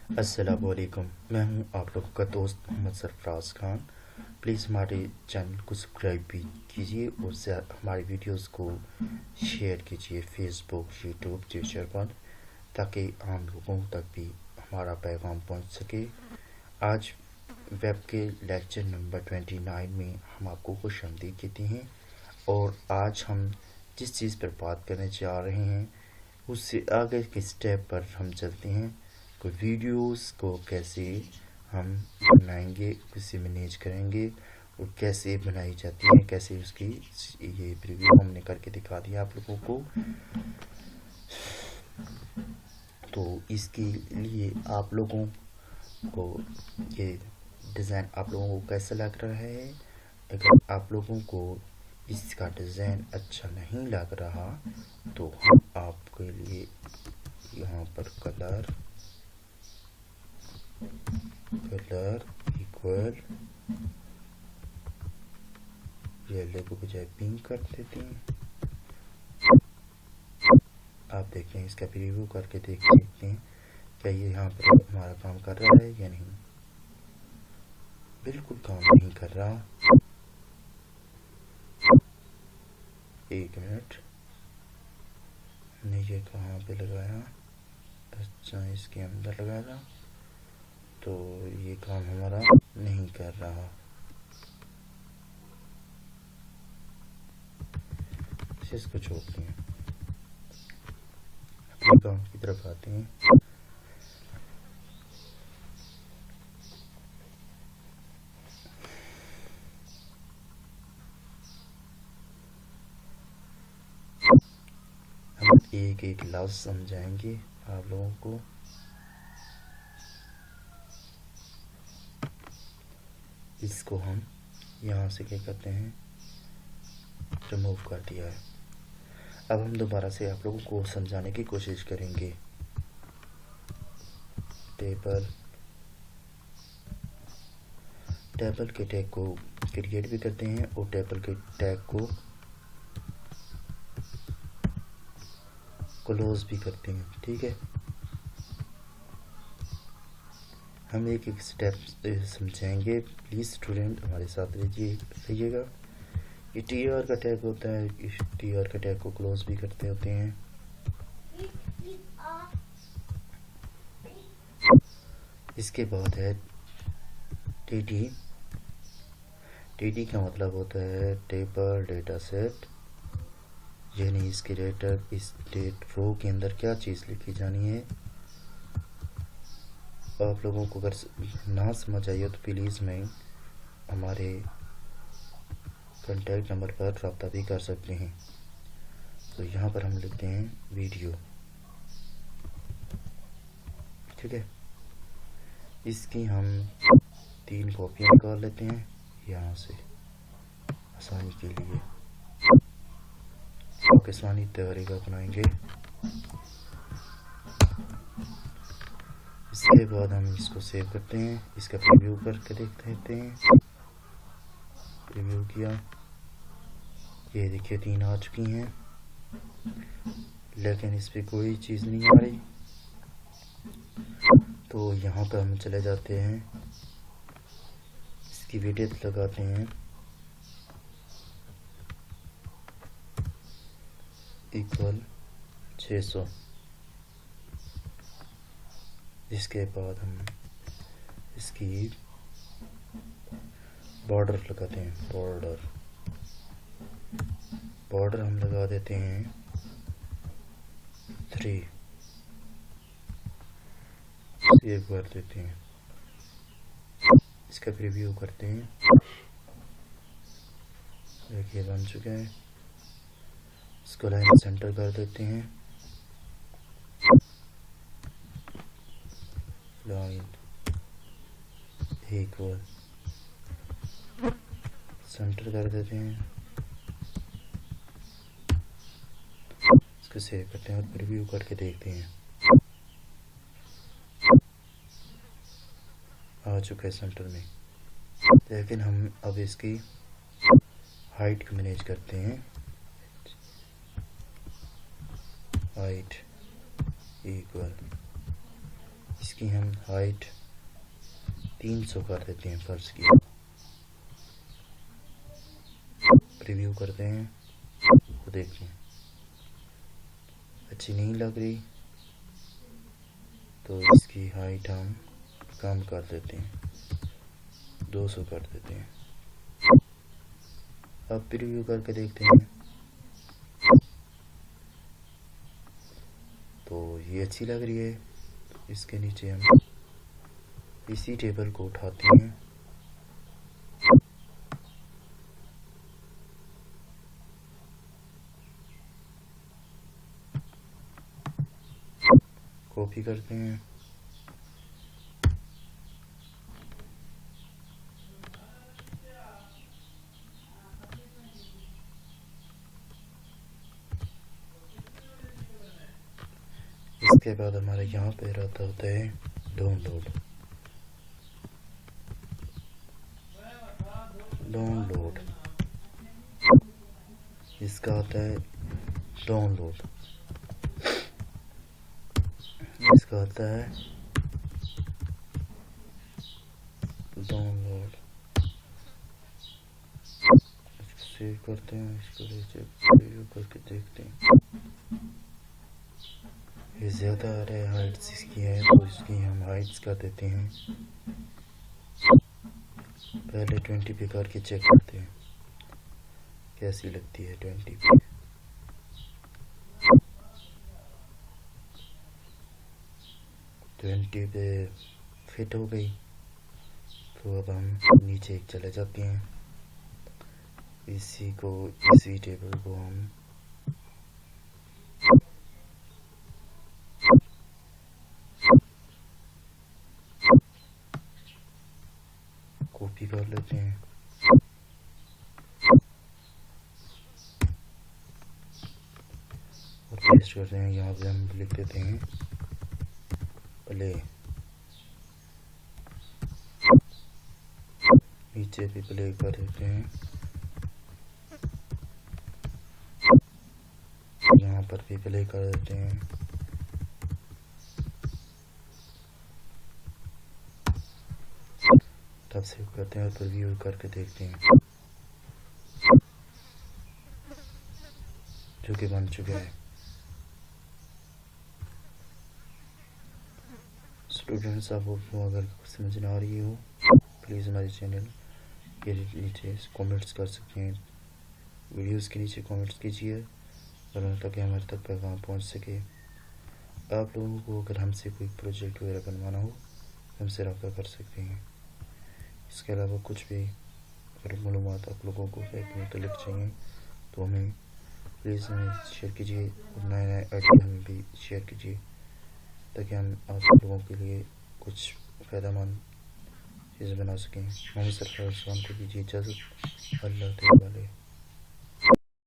अस्सलामुअलैकुम। मैं हूं आप लोगों का दोस्त मोहम्मद सरफराज खान। प्लीज़ हमारे चैनल को सब्सक्राइब भी कीजिए और हमारी वीडियोस को शेयर कीजिए फेसबुक, यूट्यूब, ट्विटर पर, ताकि आम लोगों तक भी हमारा पैगाम पहुंच सके। आज वेब के लेक्चर नंबर 29 में हम आपको खुशामदीद कहते हैं और आज हम जिस चीज़ पर बात करने जा रहे हैं उससे आगे के स्टेप पर हम चलते हैं। कोई वीडियोस को कैसे हम बनाएंगे, कैसे मैनेज करेंगे और कैसे बनाई जाती है, कैसे उसकी ये प्रीव्यू हमने करके दिखा दिया आप लोगों को। तो इसके लिए आप लोगों को ये डिज़ाइन आप लोगों को कैसा लग रहा है। अगर आप लोगों को इसका डिज़ाइन अच्छा नहीं लग रहा तो हम आपके लिए यहाँ पर कलर इक्वल येलो को बजाय पिंक कर देते हैं। आप देखते हैं, इसका प्रीव्यू करके देख सकते हैं क्या ये यहाँ पर हमारा काम कर रहा है या नहीं। बिल्कुल काम नहीं कर रहा। एक मिनट, हमने ये कहाँ पे लगाया? अच्छा, इसके अंदर लगाया था, तो ये काम हमारा नहीं कर रहा। इसको छोड़ते हैं, अपने काम की तरफ आते हैं। हम एक एक लफ्ज समझाएंगे आप लोगों को। इसको हम यहाँ से क्या करते हैं, रिमूव कर दिया है। अब हम दोबारा से आप लोगों को समझाने की कोशिश करेंगे। टेबल के टैग को क्रिएट भी करते हैं और टेबल के टैग को क्लोज भी करते हैं। ठीक है, हम एक एक स्टेप समझाएंगे। प्लीज़ स्टूडेंट हमारे साथ रहिएगा। ये टी आर का टैग होता है, इस टी आर का टैग को क्लोज भी करते होते हैं। इसके बाद है टीडी। टीडी का मतलब होता है टेबल डेटा सेट, यानी इसके डेटा इस डेट रो के अंदर क्या चीज़ लिखी जानी है। आप लोगों को अगर ना समझ आई हो तो प्लीज़ मैं हमारे कॉन्टैक्ट नंबर पर रब्ता भी कर सकते हैं। तो यहाँ पर हम लिखते हैं वीडियो। ठीक है, इसकी हम 3 कॉपियाँ निकाल लेते हैं यहाँ से आसानी के लिए। आसानी तरीका अपनाएंगे। इसके बाद हम इसको सेव करते हैं। इसका प्रीव्यू करके देखते हैं। प्रीव्यू किया, ये देखिए 3 आ चुकी हैं, लेकिन इस पर कोई चीज़ नहीं आ रही। तो यहाँ पर हम चले जाते हैं, इसकी विड्थ लगाते हैं इक्वल 600। इसके बाद हम इसकी बॉर्डर लगाते हैं। बॉर्डर हम लगा देते हैं 3। सेव कर देते हैं। इसका प्रीव्यू करते हैं। देखिए बन चुका है। इसको लाइन सेंटर कर देते हैं। लाइन इक्वल सेंटर कर देते हैं। इसको सेव करते हैं और प्रीव्यू करके देखते हैं। आ चुका है सेंटर में, लेकिन हम अब इसकी हाइट को मैनेज करते हैं। हाइट इक्वल इसकी हम हाइट 300 कर देते हैं, फर्ज की। प्रीव्यू करते हैं तो देखते हैं अच्छी नहीं लग रही तो इसकी हाइट हम कम कर देते हैं, 200 कर देते हैं। अब प्रीव्यू करके देखते हैं तो ये अच्छी लग रही है। तो इसके नीचे हम इसी टेबल को उठाते हैं, कॉपी करते हैं, इसके बाद हमारे यहाँ पे रहता होता है डाउनलोड। इसका आता है डाउनलोड, इसका आता है डाउनलोड। इसको सेव करते हैं, इसको रिव्यू करके देखते हैं। ये ज़्यादा आ रहा है, हाइट्स इसकी है तो इसकी हम हाइट्स कर देते हैं। पहले 20 पे करके चेक करते हैं कैसी लगती है 20 पे। पे फिट हो गई तो अब हम नीचे चले जाते हैं। इसी टेबल को हम कॉपी कर लेते हैं और पेस्ट करते हैं। यहाँ पे हम लिख देते हैं प्ले, नीचे भी प्ले कर देते हैं, यहाँ पर भी प्ले कर देते हैं। तब सेव करते हैं और फिर व्यू करके देखते हैं जो कि बन चुका है। स्टूडेंट्स, आपको अगर समझ ना आ रही हो प्लीज़ हमारे चैनल के नीचे कमेंट्स कर सकते हैं, वीडियोस के नीचे कमेंट्स कीजिए ताकि हमारे तक पैगाम पहुंच सके। आप लोगों को अगर हमसे कोई प्रोजेक्ट वगैरह बनवाना हो हमसे रब्ता कर सकते हैं। इसके अलावा कुछ भी अगर मालूमात आप लोगों को मुतल्लिक़ चाहिए तो हमें प्लीज़ हमें शेयर कीजिए और नए आइडिया हमें भी शेयर कीजिए ताकि हम आप लोगों के लिए कुछ फ़ायदेमंद चीज़ें बना सकें। मोहम्मद सरकार को दीजिए इजाज़त। अल्लाह ताला।